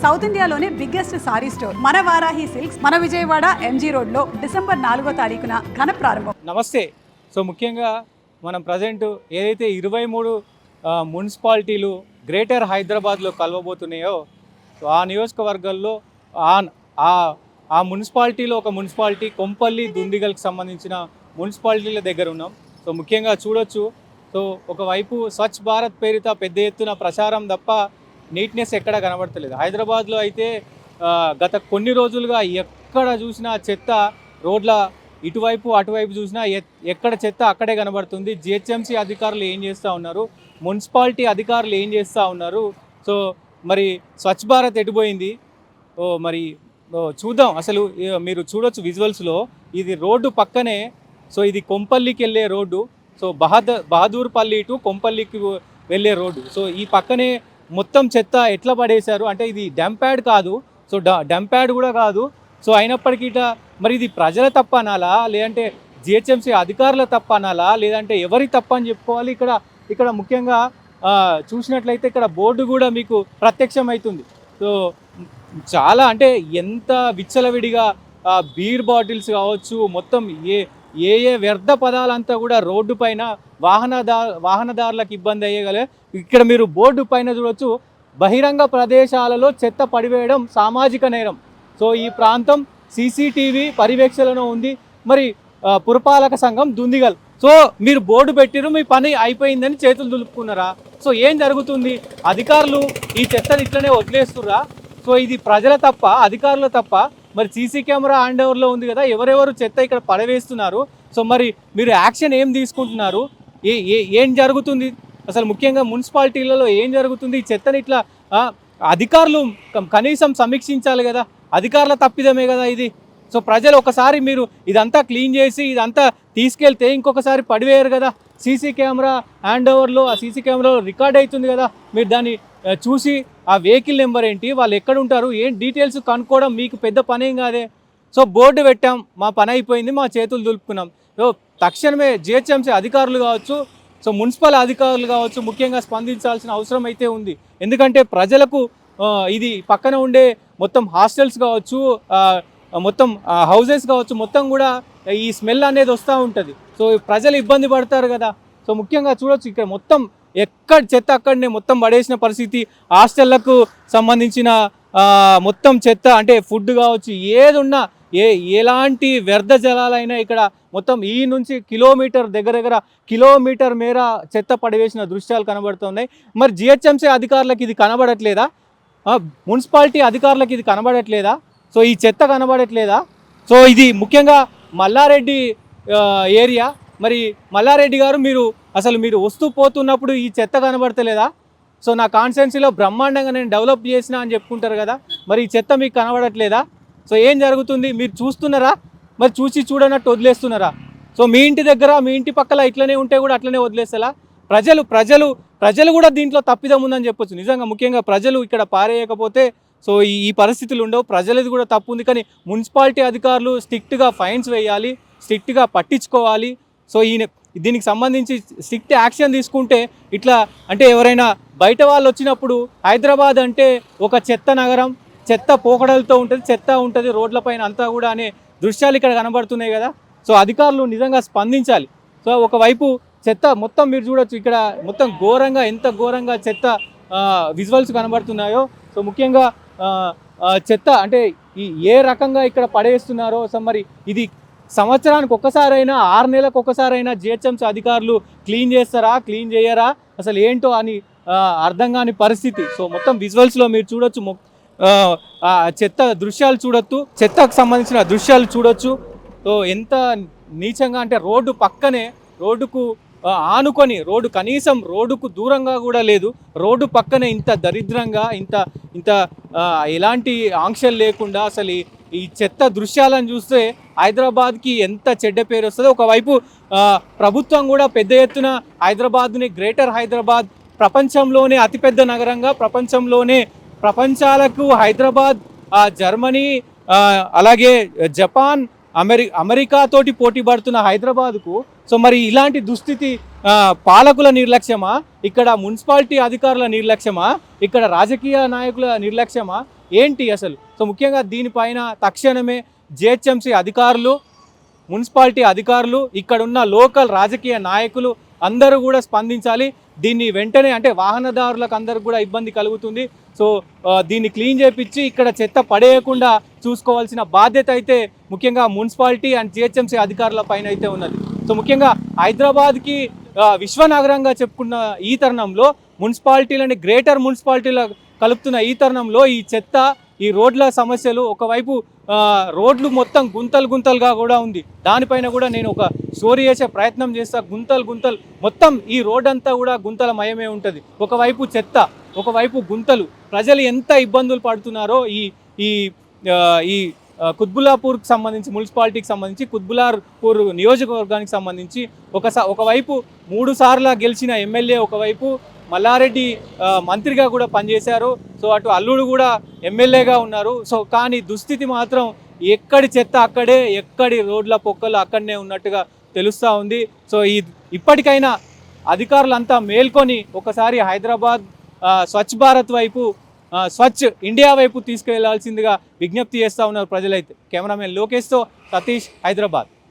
South ఇండియాలోనే biggest sorry store మన Varahi silks మన విజయవాడ ఎంజీ రోడ్లో డిసెంబర్ 4వ తారీఖున ఘన ప్రారంభం. నమస్తే. సో ముఖ్యంగా మనం ప్రజెంట్ ఏదైతే 23 మున్సిపాలిటీలు గ్రేటర్ హైదరాబాద్లో కలవబోతున్నాయో ఆ నియోజకవర్గాల్లో ఆ మున్సిపాలిటీలో ఒక మున్సిపాలిటీ కొంపల్లి దుండిగల్కి సంబంధించిన మున్సిపాలిటీల దగ్గర ఉన్నాం. సో ముఖ్యంగా చూడొచ్చు. సో ఒకవైపు స్వచ్ఛ భారత్ పేరిట పెద్ద ఎత్తున ప్రచారం తప్ప నీట్నెస్ ఎక్కడ కనబడతలేదు. హైదరాబాద్లో అయితే గత కొన్ని రోజులుగా ఎక్కడ చూసినా చెత్త, రోడ్ల ఇటువైపు అటువైపు చూసినా ఎక్కడ చెత్త అక్కడే కనబడుతుంది. జిహెచ్ఎంసీ అధికారులు ఏం చేస్తూ ఉన్నారు, మున్సిపాలిటీ అధికారులు ఏం చేస్తూ ఉన్నారు, సో మరి స్వచ్ఛ భారత్ ఎటుపోయింది, మరి చూద్దాం. అసలు మీరు చూడొచ్చు విజువల్స్లో, ఇది రోడ్డు పక్కనే. సో ఇది కొంపల్లికి వెళ్ళే రోడ్డు. సో బహదూర్పల్లి టు కొంపల్లికి వెళ్ళే రోడ్డు. సో ఈ పక్కనే మొత్తం చెత్త ఎట్లా పడేశారు అంటే ఇది డంప్యాడ్ కాదు. సో డంప్యాడ్ కూడా కాదు. సో అయినప్పటికీ మరి ఇది ప్రజల తప్ప అనాలా, లేదంటే జిహెచ్ఎంసీ అధికారుల తప్ప అనాలా, లేదంటే ఎవరి తప్ప అని చెప్పుకోవాలి. ఇక్కడ ముఖ్యంగా చూసినట్లయితే ఇక్కడ బోర్డు కూడా మీకు ప్రత్యక్షమవుతుంది. సో చాలా అంటే ఎంత విచ్చలవిడిగా బీర్ బాటిల్స్ కావచ్చు, మొత్తం ఏ వ్యర్థ పదాలంతా కూడా రోడ్డు పైన వాహనదారులకు ఇబ్బంది అయ్యేగలే. ఇక్కడ మీరు బోర్డు పైన చూడవచ్చు, బహిరంగ ప్రదేశాలలో చెత్త పడివేయడం సామాజిక నేరం. సో ఈ ప్రాంతం సీసీటీవీ పర్యవేక్షణలో ఉంది. మరి పురపాలక సంఘం దుండిగల్. సో మీరు బోర్డు పెట్టిరు, మీ పని అయిపోయిందని చేతులు దులుపుకున్నారా? సో ఏం జరుగుతుంది? అధికారులు ఈ చెత్తని ఇట్లనే వదిలేస్తుర్రా? సో ఇది ప్రజల తప్ప, అధికారుల తప్ప? మరి సీసీ కెమెరా హ్యాండ్ ఓవర్లో ఉంది కదా, ఎవరెవరు చెత్త ఇక్కడ పడవేస్తున్నారు? సో మరి మీరు యాక్షన్ ఏం తీసుకుంటున్నారు? ఏం జరుగుతుంది అసలు? ముఖ్యంగా మున్సిపాలిటీలలో ఏం జరుగుతుంది? ఈ చెత్తని ఇట్లా అధికారులు కనీసం సమీక్షించాలి కదా, అధికారుల తప్పిదమే కదా ఇది. సో ప్రజలు ఒకసారి మీరు ఇదంతా క్లీన్ చేసి ఇదంతా తీసుకెళ్తే ఇంకొకసారి పడివేయరు కదా. సీసీ కెమెరా హ్యాండ్ ఓవర్లో, ఆ సీసీ కెమెరాలో రికార్డ్ అవుతుంది కదా, మీరు దాన్ని చూసి ఆ వెహికల్ నెంబర్ ఏంటి, వాళ్ళు ఎక్కడ ఉంటారు, ఏం డీటెయిల్స్ కనుక్కోవడం మీకు పెద్ద పనేం కాదే. సో బోర్డు పెట్టాం, మా పని అయిపోయింది, మా చేతులు దులుపుకున్నాం. సో తక్షణమే జిహెచ్ఎంసీ అధికారులు కావచ్చు, సో మున్సిపల్ అధికారులు కావచ్చు, ముఖ్యంగా స్పందించాల్సిన అవసరం అయితే ఉంది. ఎందుకంటే ప్రజలకు ఇది పక్కన ఉండే మొత్తం హాస్టల్స్ కావచ్చు, మొత్తం హౌజెస్ కావచ్చు, మొత్తం కూడా ఈ స్మెల్ అనేది వస్తూ ఉంటుంది. సో ప్రజలు ఇబ్బంది పడతారు కదా. సో ముఖ్యంగా చూడొచ్చు, ఇక్కడ మొత్తం ఎక్కడ చెత్త అక్కడనే మొత్తం పడేసిన పరిస్థితి. హాస్టళ్లకు సంబంధించిన మొత్తం చెత్త, అంటే ఫుడ్ కావచ్చు, ఏది ఉన్నా ఎలాంటి వ్యర్థ జలాలైనా ఇక్కడ మొత్తం ఈ నుంచి దగ్గర కిలోమీటర్ మేర చెత్త పడివేసిన దృశ్యాలు కనబడుతున్నాయి. మరి జిహెచ్ఎంసీ అధికారులకు ఇది కనబడట్లేదా? మున్సిపాలిటీ అధికారులకు ఇది కనబడట్లేదా? సో ఈ చెత్త కనబడట్లేదా? సో ఇది ముఖ్యంగా మల్లారెడ్డి ఏరియా. మరి మల్లారెడ్డి గారు, మీరు వస్తూ పోతున్నప్పుడు ఈ చెత్త కనబడతలేదా? సో నా కాన్స్టిట్యున్సీలో బ్రహ్మాండంగా నేను డెవలప్ చేసిన అని చెప్పుకుంటారు కదా, మరి ఈ చెత్త మీకు కనబడట్లేదా? సో ఏం జరుగుతుంది? మీరు చూస్తున్నారా? మరి చూసి చూడనట్టు వదిలేస్తున్నారా? సో మీ ఇంటి దగ్గర, మీ ఇంటి పక్కల ఇట్లనే ఉంటే కూడా అట్లనే వదిలేస్తారా? ప్రజలు కూడా దీంట్లో తప్పిదం ఉందని చెప్పొచ్చు. నిజంగా ముఖ్యంగా ప్రజలు ఇక్కడ పారేయకపోతే సో ఈ పరిస్థితులు ఉండవు. ప్రజలది కూడా తప్పు ఉంది. కానీ మున్సిపాలిటీ అధికారులు స్ట్రిక్ట్గా ఫైన్స్ వేయాలి, స్ట్రిక్ట్గా పట్టించుకోవాలి. సో దీనికి సంబంధించి స్ట్రిక్ట్ యాక్షన్ తీసుకుంటే ఇట్లా, అంటే ఎవరైనా బయట వాళ్ళు వచ్చినప్పుడు హైదరాబాద్ అంటే ఒక చెత్త నగరం, చెత్త పోకడలతో ఉంటుంది, చెత్త ఉంటుంది రోడ్లపైన అంతా కూడా అనే దృశ్యాలు ఇక్కడ కనబడుతున్నాయి కదా. సో అధికారులు నిజంగా స్పందించాలి. సో ఒకవైపు చెత్త మొత్తం మీరు చూడొచ్చు, ఇక్కడ మొత్తం ఘోరంగా, ఎంత ఘోరంగా చెత్త విజువల్స్ కనబడుతున్నాయో. సో ముఖ్యంగా చెత్త అంటే ఏ రకంగా ఇక్కడ పడేస్తున్నారో. సో మరి ఇది సంవత్సరానికి ఒక్కసారైనా, 6 నెలలకు ఒక్కసారైనా జిహెచ్ఎంసీ అధికారులు క్లీన్ చేస్తారా, క్లీన్ చేయరా, అసలు ఏంటో అని అర్థం కాని పరిస్థితి. సో మొత్తం విజువల్స్లో మీరు చూడొచ్చు, చెత్త దృశ్యాలు చూడొచ్చు, చెత్తకు సంబంధించిన దృశ్యాలు చూడొచ్చు. సో ఎంత నీచంగా అంటే రోడ్డు పక్కనే, రోడ్డుకు ఆనుకొని, రోడ్డు కనీసం రోడ్డుకు దూరంగా కూడా లేదు, రోడ్డు పక్కనే ఇంత దరిద్రంగా, ఇంత ఎలాంటి ఆంక్షలు లేకుండా అసలు ఈ చెత్త దృశ్యాలను చూస్తే హైదరాబాద్కి ఎంత చెడ్డ పేరు వస్తుందో. ఒకవైపు ప్రభుత్వం కూడా పెద్ద ఎత్తున హైదరాబాద్ని, గ్రేటర్ హైదరాబాద్ ప్రపంచంలోనే అతిపెద్ద నగరంగా, ప్రపంచాలకు హైదరాబాద్, జర్మనీ, అలాగే జపాన్, అమెరికాతోటి పోటీ పడుతున్న హైదరాబాద్కు సో మరి ఇలాంటి దుస్థితి పాలకుల నిర్లక్ష్యమా, ఇక్కడ మున్సిపాలిటీ అధికారుల నిర్లక్ష్యమా, ఇక్కడ రాజకీయ నాయకుల నిర్లక్ష్యమా, ఏంటి అసలు? సో ముఖ్యంగా దీనిపైన తక్షణమే జిహెచ్ఎంసీ అధికారులు, మున్సిపాలిటీ అధికారులు, ఇక్కడున్న లోకల్ రాజకీయ నాయకులు అందరూ కూడా స్పందించాలి. దీన్ని వెంటనే, అంటే వాహనదారులకు అందరికి కూడా ఇబ్బంది కలుగుతుంది. సో దీన్ని క్లీన్ చేపించి ఇక్కడ చెత్త పడేయకుండా చూసుకోవాల్సిన బాధ్యత అయితే ముఖ్యంగా మున్సిపాలిటీ అండ్ జిహెచ్ఎంసీ అధికారుల పైన అయితే ఉన్నది. సో ముఖ్యంగా హైదరాబాద్కి విశ్వనగరంగా చెప్పుకున్న ఈ తరుణంలో, మున్సిపాలిటీలని గ్రేటర్ మున్సిపాలిటీల కలుపుతున్న ఈ తరుణంలో ఈ చెత్త, ఈ రోడ్ల సమస్యలు, ఒకవైపు రోడ్లు మొత్తం గుంతలు గుంతలుగా కూడా ఉంది. దానిపైన కూడా నేను ఒక స్టోరీ చేసే ప్రయత్నం చేస్తా. గుంతలు మొత్తం ఈ రోడ్ అంతా కూడా గుంతల మయమే ఉంటుంది. ఒకవైపు చెత్త, ఒకవైపు గుంతలు. ప్రజలు ఎంత ఇబ్బందులు పడుతున్నారో ఈ కుత్బుల్లాపూర్కి సంబంధించి, మున్సిపాలిటీకి సంబంధించి, కుత్బుల్లాపూర్ నియోజకవర్గానికి సంబంధించి ఒకవైపు 3 సార్లు గెలిచిన ఎమ్మెల్యే, ఒకవైపు మల్లారెడ్డి మంత్రిగా కూడా పనిచేశారు. సో అటు అల్లుడు కూడా ఎమ్మెల్యేగా ఉన్నారు. సో కానీ దుస్థితి మాత్రం ఎక్కడి చెత్త అక్కడే, ఎక్కడి రోడ్ల పొక్కలు అక్కడనే ఉన్నట్టుగా తెలుస్తూ ఉంది. సో ఇప్పటికైనా అధికారులంతా మేల్కొని ఒకసారి హైదరాబాద్ స్వచ్ఛ భారత్ వైపు, స్వచ్ఛ ఇండియా వైపు తీసుకెళ్లాల్సిందిగా విజ్ఞప్తి చేస్తూ ఉన్నారు ప్రజలైతే. కెమెరామెన్ లోకేష్తో సతీష్, హైదరాబాద్.